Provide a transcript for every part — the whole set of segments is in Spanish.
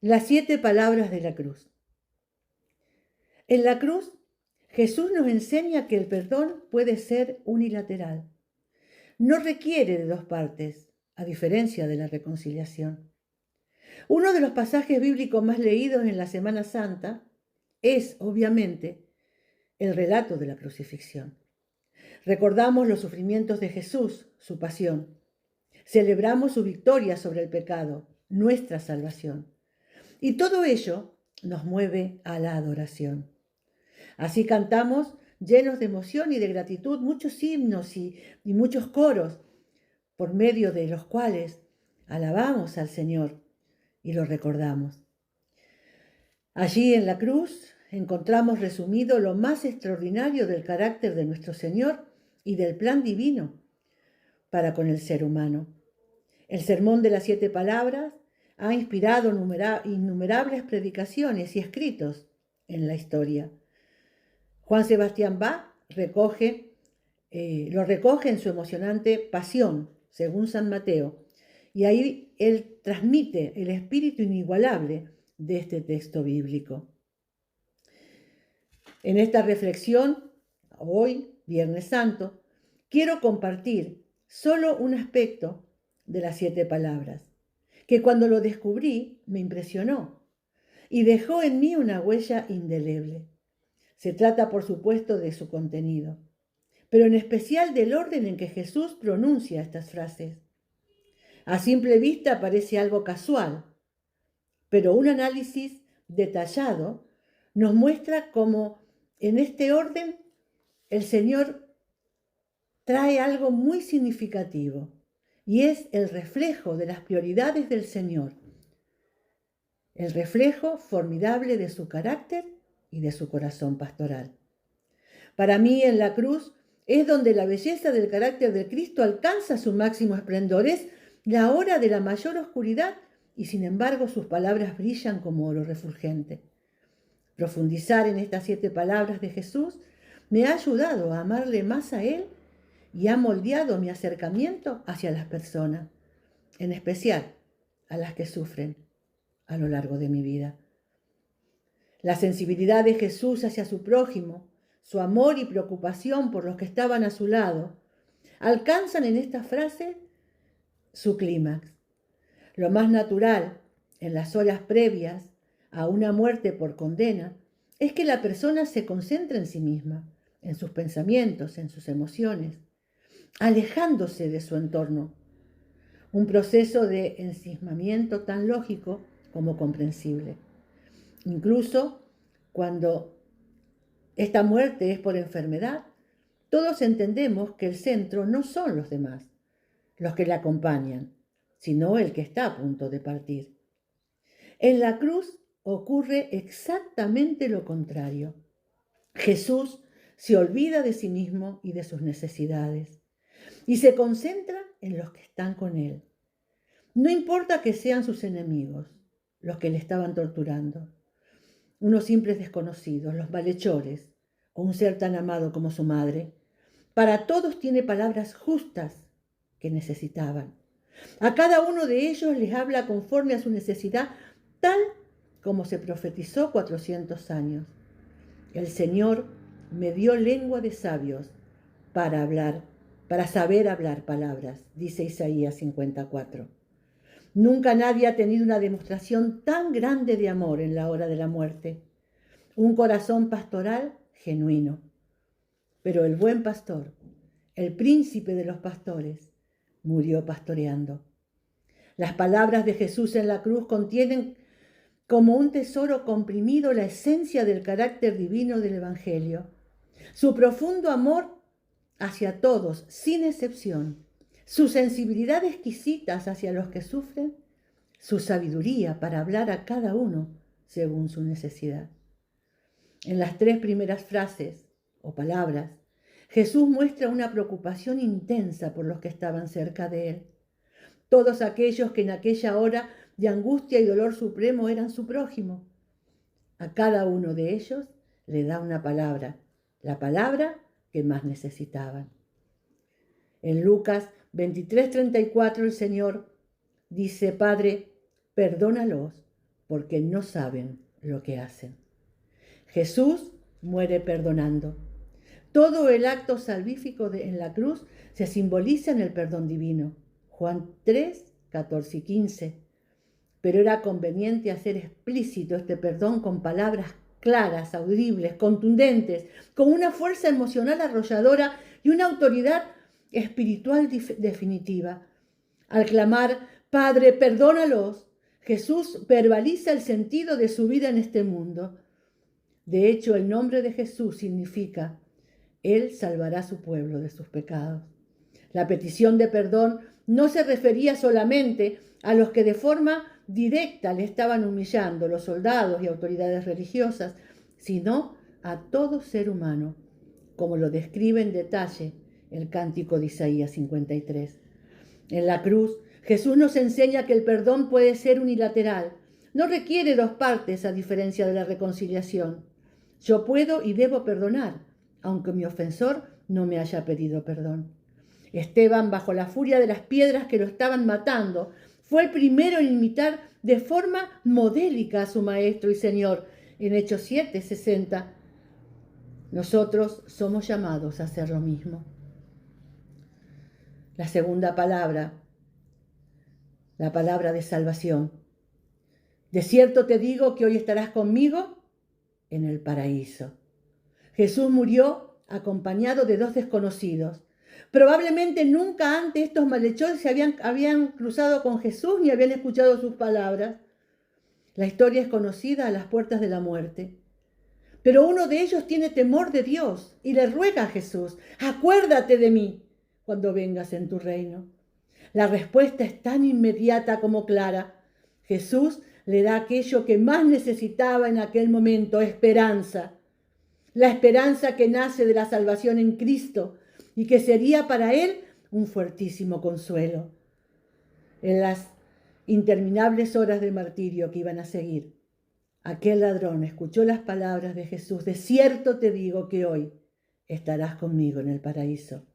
Las 7 palabras de la cruz. En la cruz, Jesús nos enseña que el perdón puede ser unilateral. No requiere de dos partes, a diferencia de la reconciliación. Uno de los pasajes bíblicos más leídos en la Semana Santa es, obviamente, el relato de la crucifixión. Recordamos los sufrimientos de Jesús, su pasión. Celebramos su victoria sobre el pecado, nuestra salvación. Y todo ello nos mueve a la adoración. Así cantamos, llenos de emoción y de gratitud, muchos himnos y muchos coros, por medio de los cuales alabamos al Señor y lo recordamos. Allí en la cruz encontramos resumido lo más extraordinario del carácter de nuestro Señor y del plan divino para con el ser humano. El sermón de las 7 palabras ha inspirado innumerables predicaciones y escritos en la historia. Juan Sebastián Bach lo recoge en su emocionante Pasión, según San Mateo, y ahí él transmite el espíritu inigualable de este texto bíblico. En esta reflexión, hoy, Viernes Santo, quiero compartir solo un aspecto de las 7 palabras, que cuando lo descubrí me impresionó y dejó en mí una huella indeleble. Se trata, por supuesto, de su contenido, pero en especial del orden en que Jesús pronuncia estas frases. A simple vista parece algo casual, pero un análisis detallado nos muestra cómo en este orden el Señor trae algo muy significativo y es el reflejo de las prioridades del Señor, el reflejo formidable de su carácter y de su corazón pastoral. Para mí, en la cruz es donde la belleza del carácter de Cristo alcanza su máximo esplendor. Es la hora de la mayor oscuridad y, sin embargo, sus palabras brillan como oro refulgente. Profundizar en estas 7 palabras de Jesús me ha ayudado a amarle más a Él y ha moldeado mi acercamiento hacia las personas, en especial a las que sufren a lo largo de mi vida. La sensibilidad de Jesús hacia su prójimo, su amor y preocupación por los que estaban a su lado, alcanzan en esta frase su clímax. Lo más natural en las horas previas a una muerte por condena es que la persona se concentre en sí misma, en sus pensamientos, en sus emociones, alejándose de su entorno. Un proceso de ensimismamiento tan lógico como comprensible. Incluso cuando esta muerte es por enfermedad, todos entendemos que el centro no son los demás, los que la acompañan, sino el que está a punto de partir. En la cruz ocurre exactamente lo contrario. Jesús se olvida de sí mismo y de sus necesidades y se concentra en los que están con él. No importa que sean sus enemigos, los que le estaban torturando, unos simples desconocidos, los malhechores, o un ser tan amado como su madre. Para todos tiene palabras justas que necesitaban. A cada uno de ellos les habla conforme a su necesidad, tal como se profetizó 400 años. El Señor me dio lengua de sabios para saber hablar palabras, dice Isaías 54. Nunca nadie ha tenido una demostración tan grande de amor en la hora de la muerte. Un corazón pastoral genuino. Pero el buen pastor, el príncipe de los pastores, murió pastoreando. Las palabras de Jesús en la cruz contienen como un tesoro comprimido la esencia del carácter divino del Evangelio. Su profundo amor hacia todos, sin excepción. Su sensibilidad exquisita hacia los que sufren. Su sabiduría para hablar a cada uno según su necesidad. En las 3 primeras frases o palabras, Jesús muestra una preocupación intensa por los que estaban cerca de él. Todos aquellos que en aquella hora de angustia y dolor supremo eran su prójimo. A cada uno de ellos le da una palabra, la palabra que más necesitaban. En Lucas 23:34 el Señor dice: Padre, perdónalos porque no saben lo que hacen. Jesús muere perdonando. Todo el acto salvífico en la cruz se simboliza en el perdón divino. Juan 3, 14 y 15. Pero era conveniente hacer explícito este perdón con palabras claras, audibles, contundentes, con una fuerza emocional arrolladora y una autoridad espiritual definitiva. Al clamar, Padre, perdónalos, Jesús verbaliza el sentido de su vida en este mundo. De hecho, el nombre de Jesús significa, Él salvará a su pueblo de sus pecados. La petición de perdón no se refería solamente a los que de forma directa le estaban humillando, los soldados y autoridades religiosas, sino a todo ser humano, como lo describe en detalle el cántico de Isaías 53. En la cruz, Jesús nos enseña que el perdón puede ser unilateral. No requiere dos partes, a diferencia de la reconciliación. Yo puedo y debo perdonar, aunque mi ofensor no me haya pedido perdón. Esteban, bajo la furia de las piedras que lo estaban matando, fue el primero en imitar de forma modélica a su Maestro y Señor. En Hechos 7, 60, nosotros somos llamados a hacer lo mismo. La segunda palabra, la palabra de salvación. De cierto te digo que hoy estarás conmigo en el paraíso. Jesús murió acompañado de dos desconocidos. Probablemente nunca antes estos malhechores se habían cruzado con Jesús ni habían escuchado sus palabras. La historia es conocida a las puertas de la muerte. Pero uno de ellos tiene temor de Dios y le ruega a Jesús, acuérdate de mí cuando vengas en tu reino. La respuesta es tan inmediata como clara. Jesús le da aquello que más necesitaba en aquel momento, esperanza. La esperanza que nace de la salvación en Cristo y que sería para él un fuertísimo consuelo en las interminables horas de martirio que iban a seguir. Aquel ladrón escuchó las palabras de Jesús, de cierto te digo que hoy estarás conmigo en el paraíso.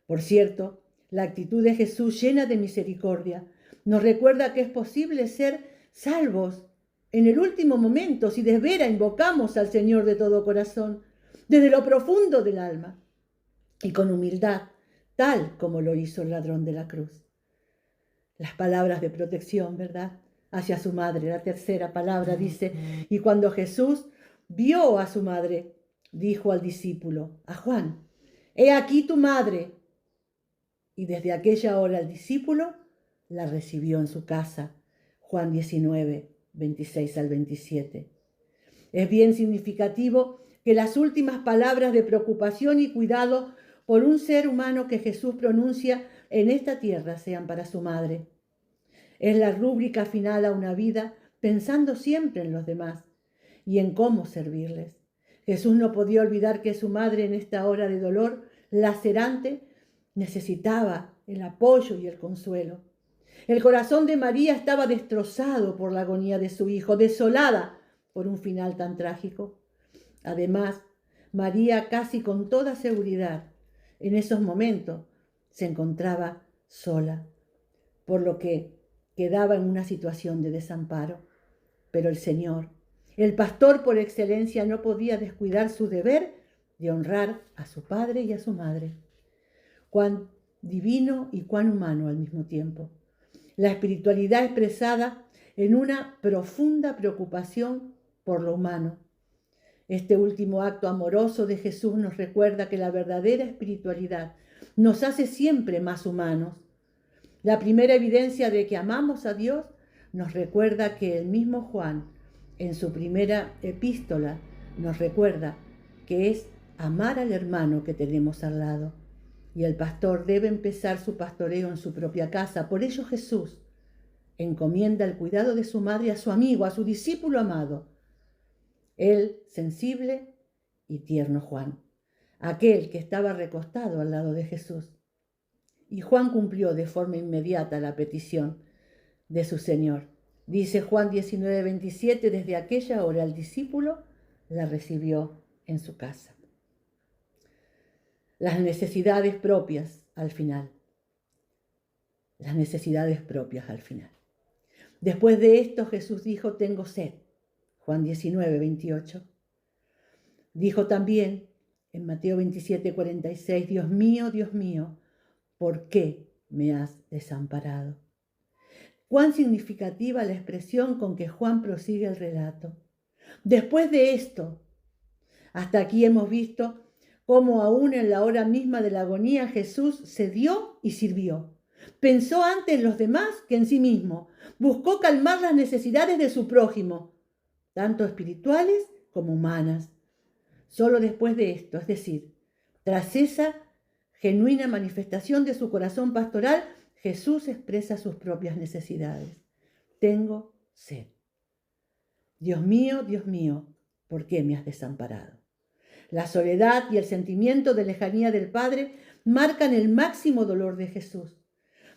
Por cierto, la actitud de Jesús llena de misericordia nos recuerda que es posible ser salvos en el último momento si de veras invocamos al Señor de todo corazón, desde lo profundo del alma y con humildad, tal como lo hizo el ladrón de la cruz. Las palabras de protección, ¿verdad? Hacia su madre, la tercera palabra dice, y cuando Jesús vio a su madre, dijo al discípulo, a Juan, he aquí tu madre. Y desde aquella hora el discípulo la recibió en su casa. Juan 19, 26 al 27. Es bien significativo que las últimas palabras de preocupación y cuidado por un ser humano que Jesús pronuncia en esta tierra sean para su madre. Es la rúbrica final a una vida pensando siempre en los demás y en cómo servirles. Jesús no podía olvidar que su madre en esta hora de dolor lacerante necesitaba el apoyo y el consuelo. El corazón de María estaba destrozado por la agonía de su hijo, desolada por un final tan trágico. Además, María casi con toda seguridad en esos momentos se encontraba sola, por lo que quedaba en una situación de desamparo. Pero el Señor, el pastor por excelencia, no podía descuidar su deber de honrar a su padre y a su madre. Cuán divino y cuán humano al mismo tiempo. La espiritualidad expresada en una profunda preocupación por lo humano. Este último acto amoroso de Jesús nos recuerda que la verdadera espiritualidad nos hace siempre más humanos. La primera evidencia de que amamos a Dios nos recuerda que el mismo Juan, en su primera epístola, nos recuerda que es amar al hermano que tenemos al lado. Y el pastor debe empezar su pastoreo en su propia casa. Por ello Jesús encomienda el cuidado de su madre a su amigo, a su discípulo amado, el sensible y tierno Juan, aquel que estaba recostado al lado de Jesús. Y Juan cumplió de forma inmediata la petición de su Señor. Dice Juan 19, 27, desde aquella hora el discípulo la recibió en su casa. Las necesidades propias al final. Las necesidades propias al final. Después de esto Jesús dijo, tengo sed. Juan 19, 28. Dijo también en Mateo 27, 46, Dios mío, ¿por qué me has desamparado? Cuán significativa la expresión con que Juan prosigue el relato. Después de esto, hasta aquí hemos visto cómo aún en la hora misma de la agonía Jesús se dio y sirvió. Pensó antes en los demás que en sí mismo. Buscó calmar las necesidades de su prójimo, tanto espirituales como humanas. Solo después de esto, es decir, tras esa genuina manifestación de su corazón pastoral, Jesús expresa sus propias necesidades. Tengo sed. Dios mío, ¿por qué me has desamparado? La soledad y el sentimiento de lejanía del Padre marcan el máximo dolor de Jesús.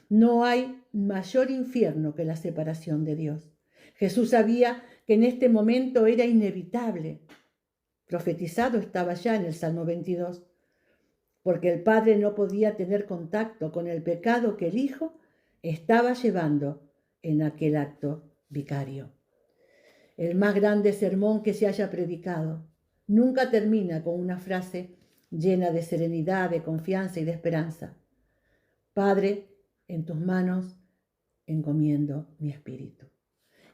No hay mayor infierno que la separación de Dios. Jesús sabía que en este momento era inevitable. Profetizado estaba ya en el Salmo 22, porque el Padre no podía tener contacto con el pecado que el Hijo estaba llevando en aquel acto vicario. El más grande sermón que se haya predicado nunca termina con una frase llena de serenidad, de confianza y de esperanza. Padre, en tus manos encomiendo mi espíritu.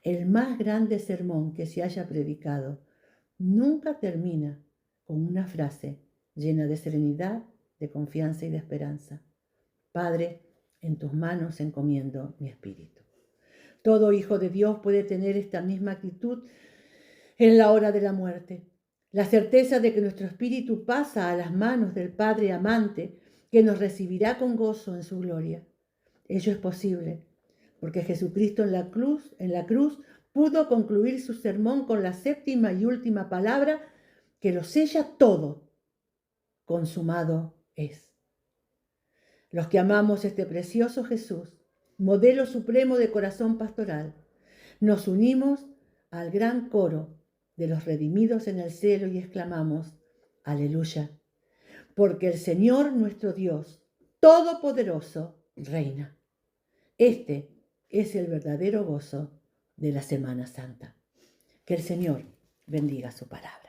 El más grande sermón que se haya predicado nunca termina con una frase llena de serenidad, de confianza y de esperanza. Padre, en tus manos encomiendo mi espíritu. Todo hijo de Dios puede tener esta misma actitud en la hora de la muerte. La certeza de que nuestro espíritu pasa a las manos del Padre amante que nos recibirá con gozo en su gloria. Ello es posible porque Jesucristo en la cruz pudo concluir su sermón con la séptima y última palabra que lo sella todo. Consumado es. Los que amamos este precioso Jesús, modelo supremo de corazón pastoral, nos unimos al gran coro de los redimidos en el cielo y exclamamos, aleluya, porque el Señor nuestro Dios, todopoderoso, reina. Este es el verdadero gozo de la Semana Santa. Que el Señor bendiga su palabra.